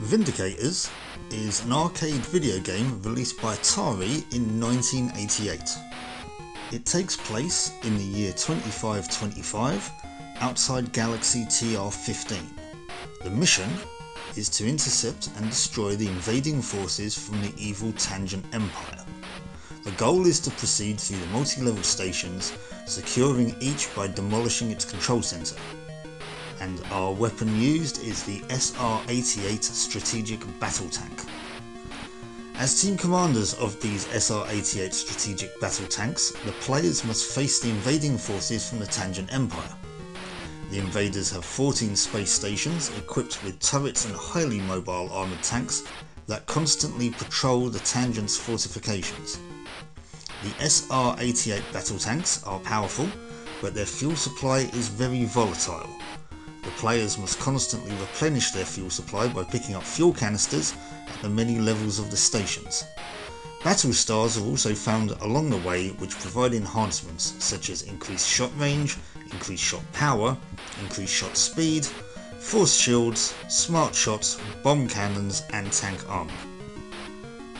Vindicators is an arcade video game released by Atari in 1988. It takes place in the year 2525 outside Galaxy TR-15. The mission is to intercept and destroy the invading forces from the evil Tangent Empire. The goal is to proceed through the multi-level stations, securing each by demolishing its control center. And our weapon used is the SR-88 Strategic Battle Tank. As team commanders of these SR-88 Strategic Battle Tanks, the players must face the invading forces from the Tangent Empire. The invaders have 14 space stations equipped with turrets and highly mobile armoured tanks that constantly patrol the Tangent's fortifications. The SR-88 battle tanks are powerful, but their fuel supply is very volatile. The players must constantly replenish their fuel supply by picking up fuel canisters at the many levels of the stations. Battle stars are also found along the way which provide enhancements such as increased shot range, increased shot power, increased shot speed, force shields, smart shots, bomb cannons and tank armor.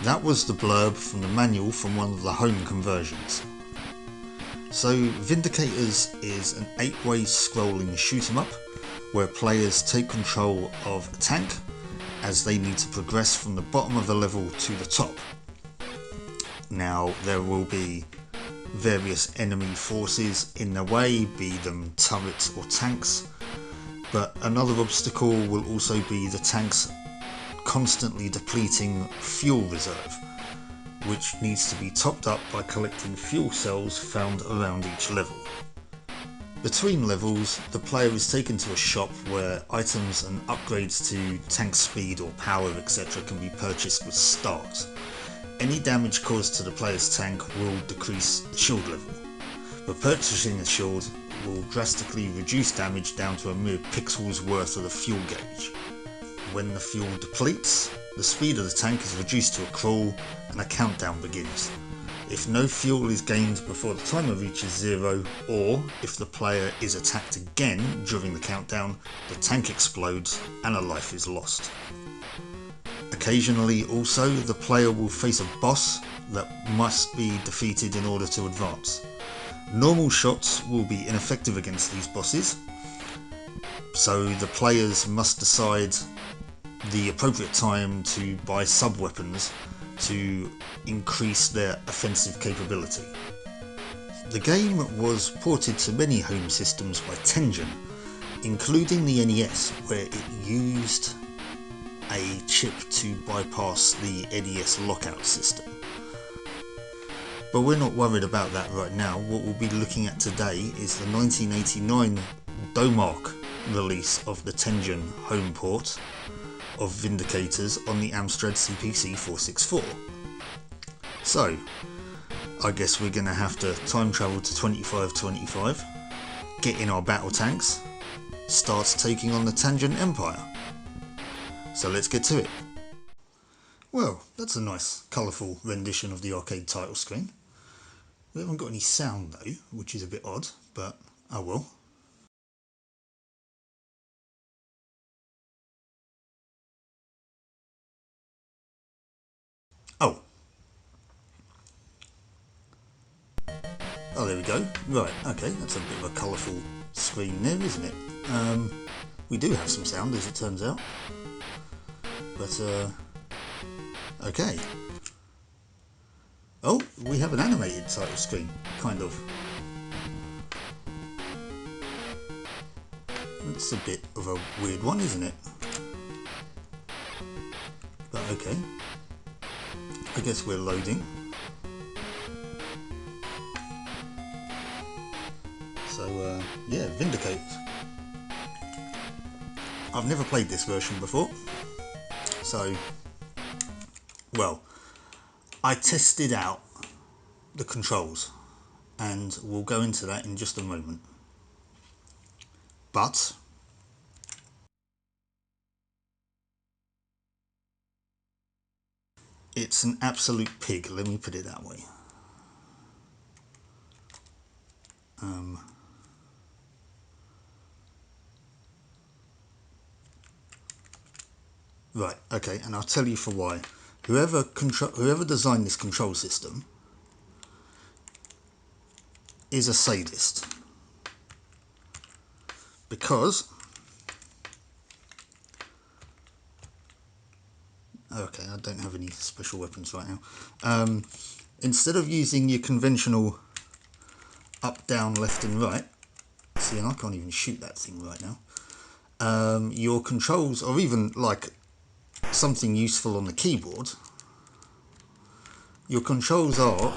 That was the blurb from the manual from one of the home conversions. So Vindicators is an 8-way scrolling shoot 'em up where players take control of a tank as they need to progress from the bottom of the level to the top. Now there will be various enemy forces in the way, be them turrets or tanks, but another obstacle will also be the tanks constantly depleting fuel reserve, which needs to be topped up by collecting fuel cells found around each level. Between levels, the player is taken to a shop where items and upgrades to tank speed or power etc. can be purchased with stars. Any damage caused to the player's tank will decrease the shield level, but purchasing a shield will drastically reduce damage down to a mere pixel's worth of the fuel gauge. When the fuel depletes, the speed of the tank is reduced to a crawl and a countdown begins. If no fuel is gained before the timer reaches 0, or if the player is attacked again during the countdown, the tank explodes and a life is lost. Occasionally also, the player will face a boss that must be defeated in order to advance. Normal shots will be ineffective against these bosses, so the players must decide the appropriate time to buy sub-weapons to increase their offensive capability. The game was ported to many home systems by Tengen, including the NES, where it used a chip to bypass the NES lockout system. But we're not worried about that right now. What we'll be looking at today is the 1989 Domark release of the Tengen home port of Vindicators on the Amstrad CPC 464. So, I guess we're going to have to time travel to 2525, get in our battle tanks, start taking on the Tangent Empire. So let's get to it. Well, that's a nice colourful rendition of the arcade title screen. We haven't got any sound though, which is a bit odd, but oh well. Oh, there we go. Right, okay, that's a bit of a colourful screen there, isn't it? We do have some sound, as it turns out. But, okay. Oh, we have an animated title screen, kind of. That's a bit of a weird one, isn't it? But okay. I guess we're loading. So, yeah, Vindicate. I've never played this version before, so, well, I tested out the controls, and we'll go into that in just a moment. But it's an absolute pig, let me put it that way. Right, okay, and I'll tell you for why. Whoever designed this control system is a sadist. Because... Okay, I don't have any special weapons right now. Instead of using your conventional up, down, left and right... See, and I can't even shoot that thing right now. Your controls, or even like something useful on the keyboard, your controls are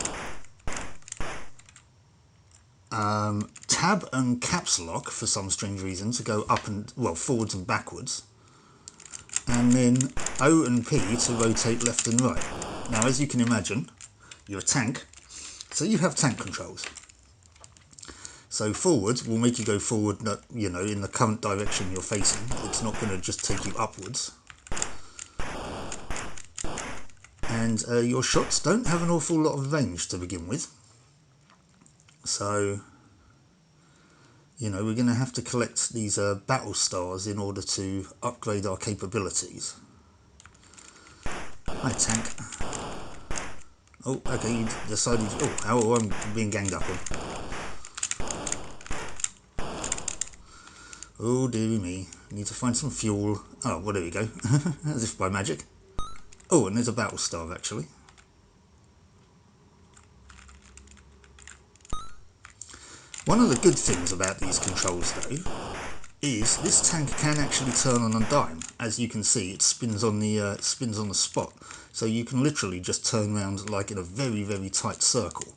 tab and caps lock for some strange reason to go up and, well, forwards and backwards, and then O and P to rotate left and right. Now, as you can imagine, you're a tank, so you have tank controls. So forward will make you go forward, you know, in the current direction you're facing. It's not going to just take you upwards. And your shots don't have an awful lot of range to begin with. So, you know, we're going to have to collect these battle stars in order to upgrade our capabilities. Hi, tank. Oh, okay, you decided... Oh, I'm being ganged up on. Oh, dearie me. Need to find some fuel. Oh, well, there we go. As if by magic. Oh, and there's a battle star, actually. One of the good things about these controls, though, is this tank can actually turn on a dime. As you can see, it spins on the spot. So you can literally just turn around like in a very, very tight circle,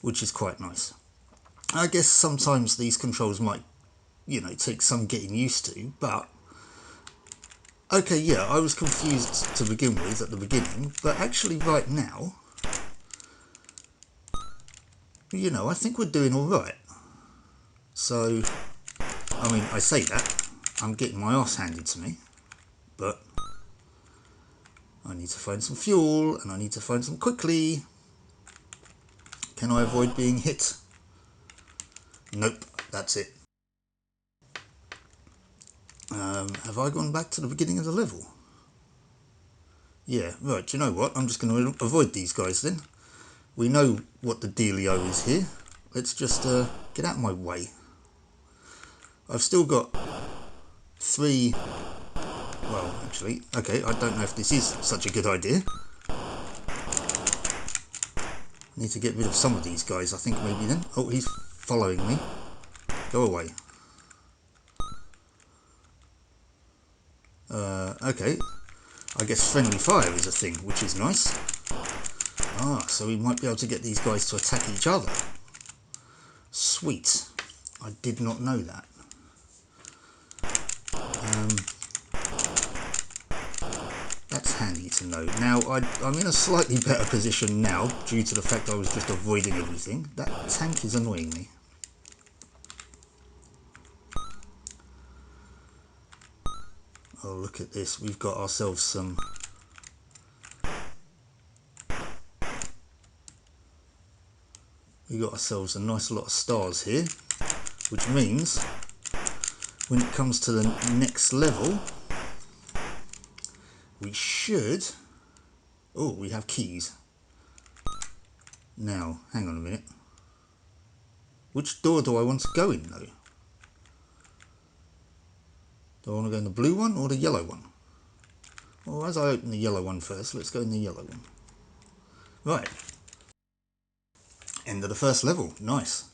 which is quite nice. I guess sometimes these controls might, you know, take some getting used to, but okay, yeah, I was confused to begin with at the beginning, but actually right now, you know, I think we're doing all right. So, I mean, I say that, I'm getting my arse handed to me, but I need to find some fuel, and I need to find some quickly. Can I avoid being hit? Nope, that's it. Have I gone back to the beginning of the level? Yeah, right, do you know what? I'm just going to avoid these guys then. We know what the dealio is here. Let's just get out of my way. I've still got 3... Well, actually, okay, I don't know if this is such a good idea. Need to get rid of some of these guys, I think, maybe then. Oh, he's following me. Go away. Okay. I guess friendly fire is a thing, which is nice. Ah, so we might be able to get these guys to attack each other. Sweet. I did not know that. That's handy to know. Now, I'm in a slightly better position now, due to the fact I was just avoiding everything. That tank is annoying me. Oh, look at this. We've got ourselves some... We've got ourselves a nice lot of stars here, which means when it comes to the next level, we should... Oh, we have keys. Now, hang on a minute. Which door do I want to go in, though? Do I want to go in the blue one or the yellow one? Well, as I open the yellow one first, let's go in the yellow one. Right. End of the first level. Nice.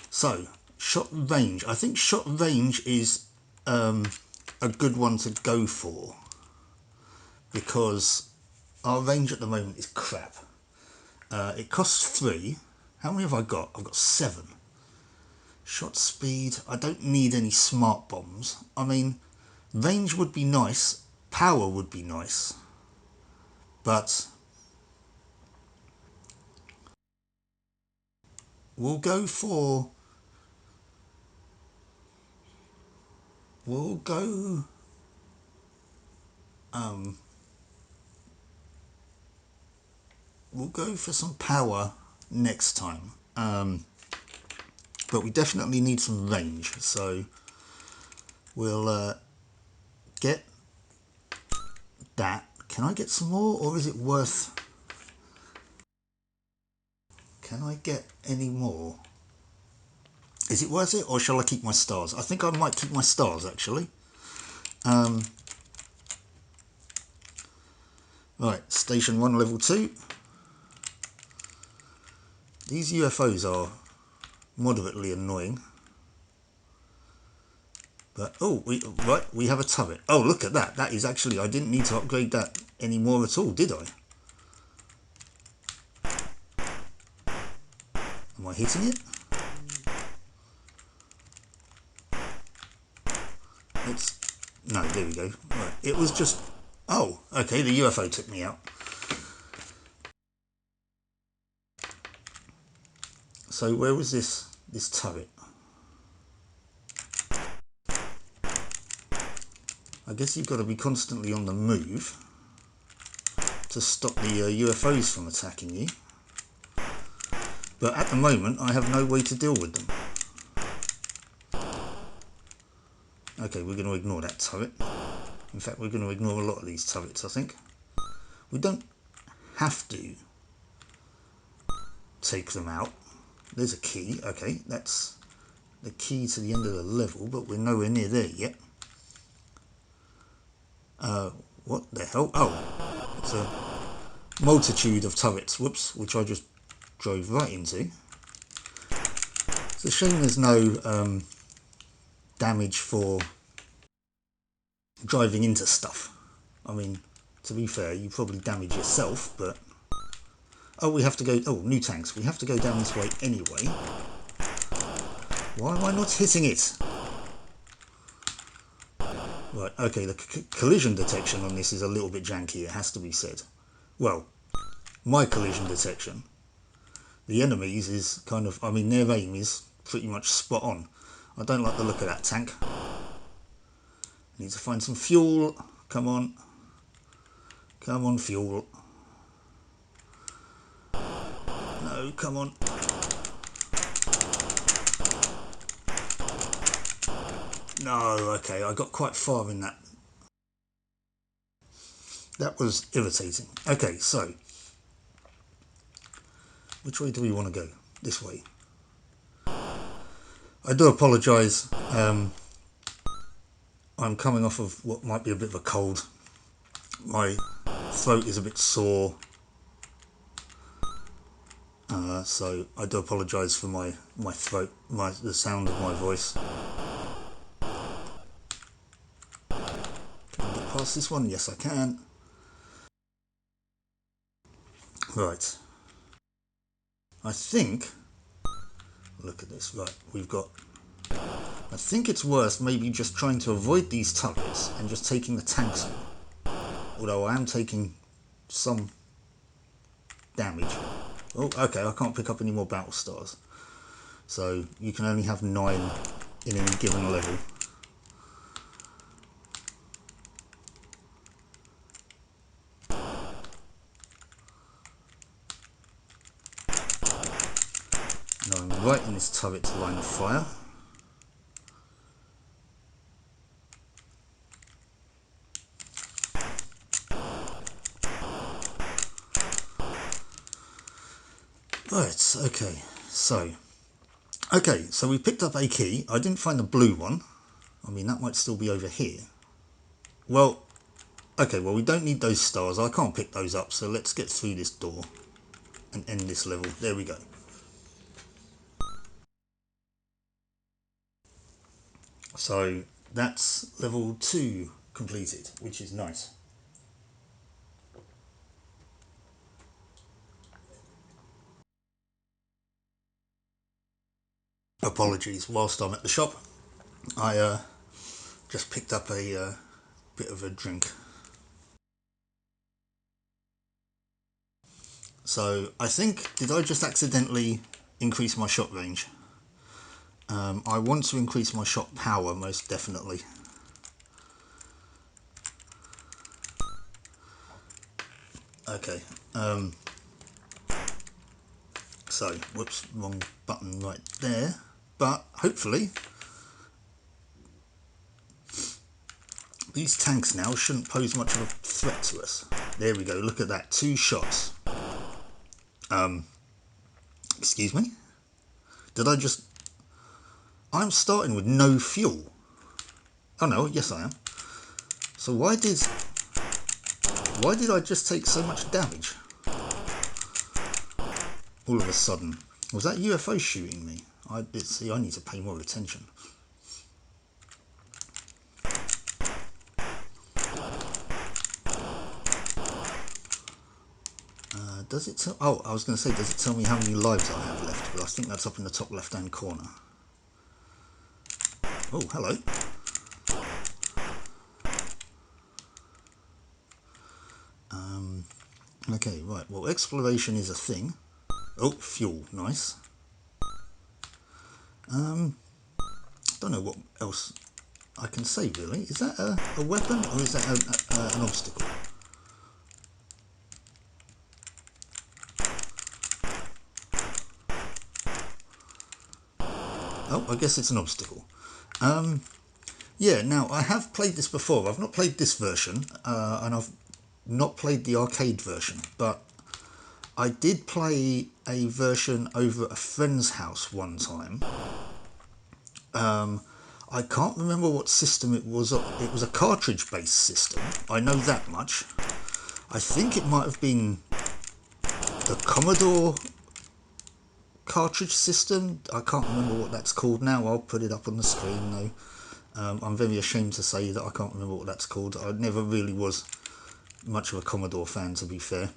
So, shot range. I think shot range is a good one to go for, because our range at the moment is crap. It costs 3. How many have I got? I've got 7. Shot speed. I don't need any smart bombs. I mean, range would be nice. Power would be nice. But we'll go for... We'll go... We'll go for some power next time. But we definitely need some range, so we'll get that. Can I get some more, or is it worth... Can I get any more? Is it worth it, or shall I keep my stars? I think I might keep my stars, actually. Right, Station 1, Level 2. These UFOs are moderately annoying. But, oh, we have a turret. Oh, look at that. That is actually, I didn't need to upgrade that anymore at all, did I? Am I hitting it? No, there we go. Right, it was just... Oh, okay, the UFO took me out. So where was this turret? I guess you've got to be constantly on the move to stop the UFOs from attacking you. But at the moment, I have no way to deal with them. Okay, we're going to ignore that turret. In fact, we're going to ignore a lot of these turrets, I think. We don't have to take them out. There's a key. Okay, that's the key to the end of the level, but we're nowhere near there yet. What the hell? Oh, it's a multitude of turrets. Whoops, which I just drove right into. It's a shame there's no damage for driving into stuff. I mean, to be fair, you probably damage yourself, but... Oh, we have to go... Oh, new tanks. We have to go down this way anyway. Why am I not hitting it? Right, okay, the collision detection on this is a little bit janky, it has to be said. Well, my collision detection. The enemies is kind of... I mean, their aim is pretty much spot on. I don't like the look of that tank. Need to find some fuel. Come on. Come on, fuel. No, come on. No, okay, I got quite far in that. That was irritating. Okay, so. Which way do we want to go? This way. I do apologise. I'm coming off of what might be a bit of a cold. My throat is a bit sore. So I do apologise for my throat, the sound of my voice. Can I get past this one? Yes, I can. Right. I think... Look at this. Right, we've got... I think it's worth maybe just trying to avoid these turrets and just taking the tanks on. Although I am taking some damage. Oh, okay, I can't pick up any more battle stars. So you can only have 9 in any given level. Now I'm right in this turret's line of fire. Right, okay, so we picked up a key. I didn't find the blue one. I mean, that might still be over here. Well, okay, well, we don't need those stars. I can't pick those up, so let's get through this door and end this level. There we go. So that's level 2 completed, which is nice. Apologies, whilst I'm at the shop, I just picked up a bit of a drink. So I think, did I just accidentally increase my shot range? I want to increase my shot power, most definitely. Okay, so, whoops, wrong button right there. But hopefully These tanks now shouldn't pose much of a threat to us. There we go, look at that, 2 shots. Excuse me? Did I just... I'm starting with no fuel. Oh no, yes I am. So why did I just take so much damage? All of a sudden. Was that UFO shooting me? See, I need to pay more attention. Does it tell... Oh, I was going to say, does it tell me how many lives I have left? But I think that's up in the top left-hand corner. Oh, hello. Okay, right. Well, exploration is a thing. Oh, fuel. Nice. Don't know what else I can say, really. Is that a weapon or is that an obstacle? Oh, I guess it's an obstacle. Yeah, now, I have played this before. I've not played this version, and I've not played the arcade version, but I did play a version over at a friend's house one time. I can't remember what system it was. It was a cartridge-based system. I know that much. I think it might have been the Commodore cartridge system. I can't remember what that's called now. I'll put it up on the screen though. I'm very ashamed to say that I can't remember what that's called. I never really was much of a Commodore fan, to be fair.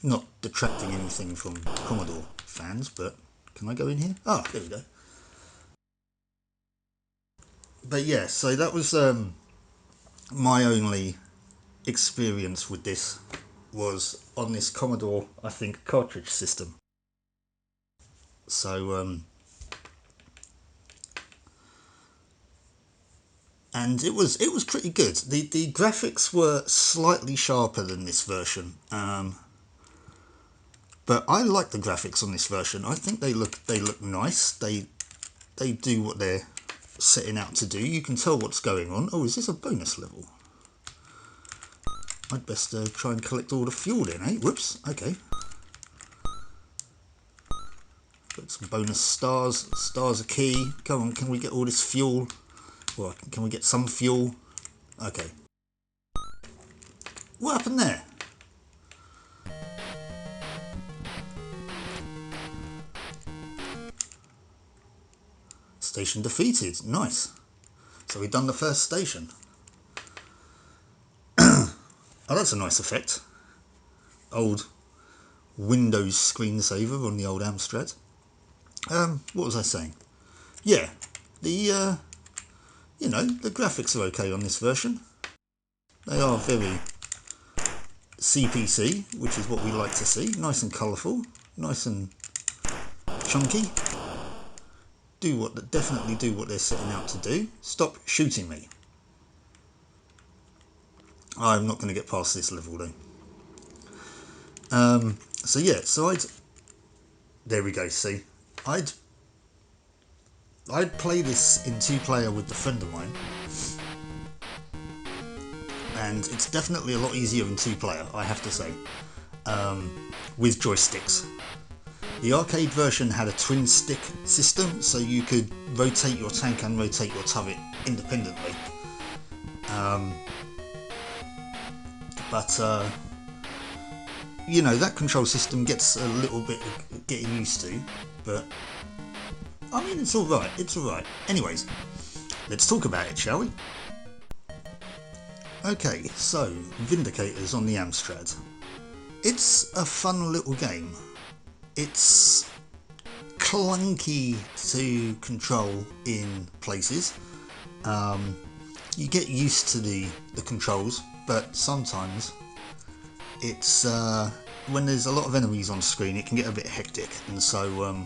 Not detracting anything from Commodore fans, but can I go in here? Ah, there we go. But yeah, so that was my only experience with this, was on this Commodore, I think, cartridge system. So and it was pretty good. The graphics were slightly sharper than this version, but I like the graphics on this version. I think they look nice. They do what they're setting out to do. You can tell what's going on. Oh, is this a bonus level? I'd best try and collect all the fuel then, eh? Whoops. Okay. Got some bonus stars. Stars are key. Come on, can we get all this fuel? Well, can we get some fuel? Okay. What happened there? Station defeated. Nice. So we've done the first station. Oh, that's a nice effect. Old Windows screensaver on the old Amstrad. What was I saying? Yeah, the you know, the graphics are okay on this version. They are very CPC, which is what we like to see. Nice and colourful, nice and chunky. Definitely do what they're setting out to do. Stop shooting me. I'm not going to get past this level though. So yeah, so there we go. See, I'd play this in 2-player with a friend of mine, and it's definitely a lot easier in 2-player, I have to say, with joysticks. The arcade version had a twin stick system, so you could rotate your tank and rotate your turret independently. But you know, that control system gets a little bit getting used to, but I mean, it's alright, it's alright. Anyways, let's talk about it, shall we? Okay, so, Vindicators on the Amstrad. It's a fun little game. It's clunky to control in places. You get used to the controls, but sometimes it's when there's a lot of enemies on screen, it can get a bit hectic, and so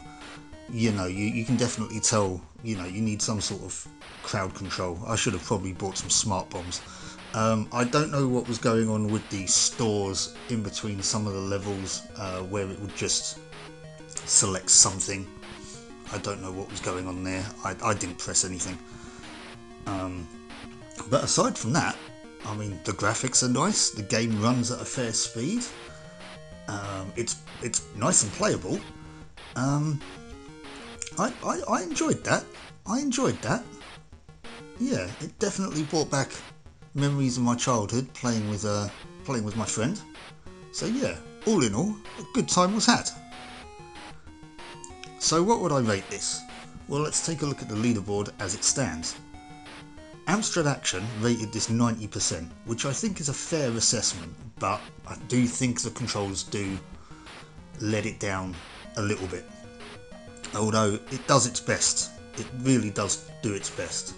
you know, you can definitely tell, you know, you need some sort of crowd control. I should have probably bought some smart bombs. I don't know what was going on with the stores in between some of the levels, where it would just select something. I don't know what was going on there. I didn't press anything. But aside from that, I mean, the graphics are nice, the game runs at a fair speed, it's nice and playable. I enjoyed that. Yeah, it definitely brought back memories of my childhood playing with my friend. So yeah, all in all, a good time was had. So what would I rate this? Well, let's take a look at the leaderboard as it stands. Amstrad Action rated this 90%, which I think is a fair assessment, but I do think the controls do let it down a little bit. Although it does its best, it really does do its best.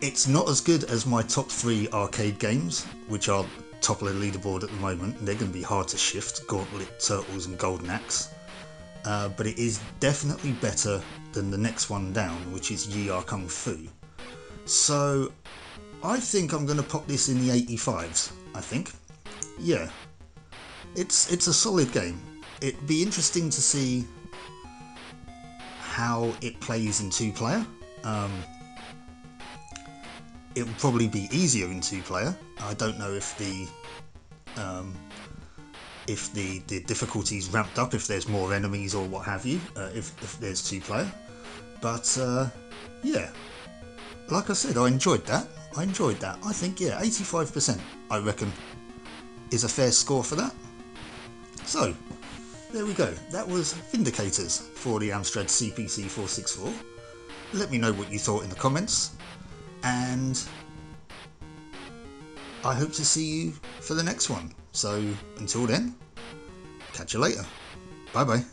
It's not as good as my top 3 arcade games, which are top of the leaderboard at the moment. They're going to be hard to shift, Gauntlet, Turtles and Golden Axe. But it is definitely better than the next one down, which is Ye Are Kung Fu. So I think I'm going to pop this in the 85s, I think. Yeah, it's a solid game. It'd be interesting to see how it plays in 2-player. It will probably be easier in 2-player. I don't know if the difficulty's ramped up, if there's more enemies or what have you, if there's 2-player. But yeah, like I said, I enjoyed that. I think, yeah, 85%, I reckon, is a fair score for that. So, there we go. That was Vindicators for the Amstrad CPC 464. Let me know what you thought in the comments, and I hope to see you for the next one. So, until then, catch you later. Bye bye.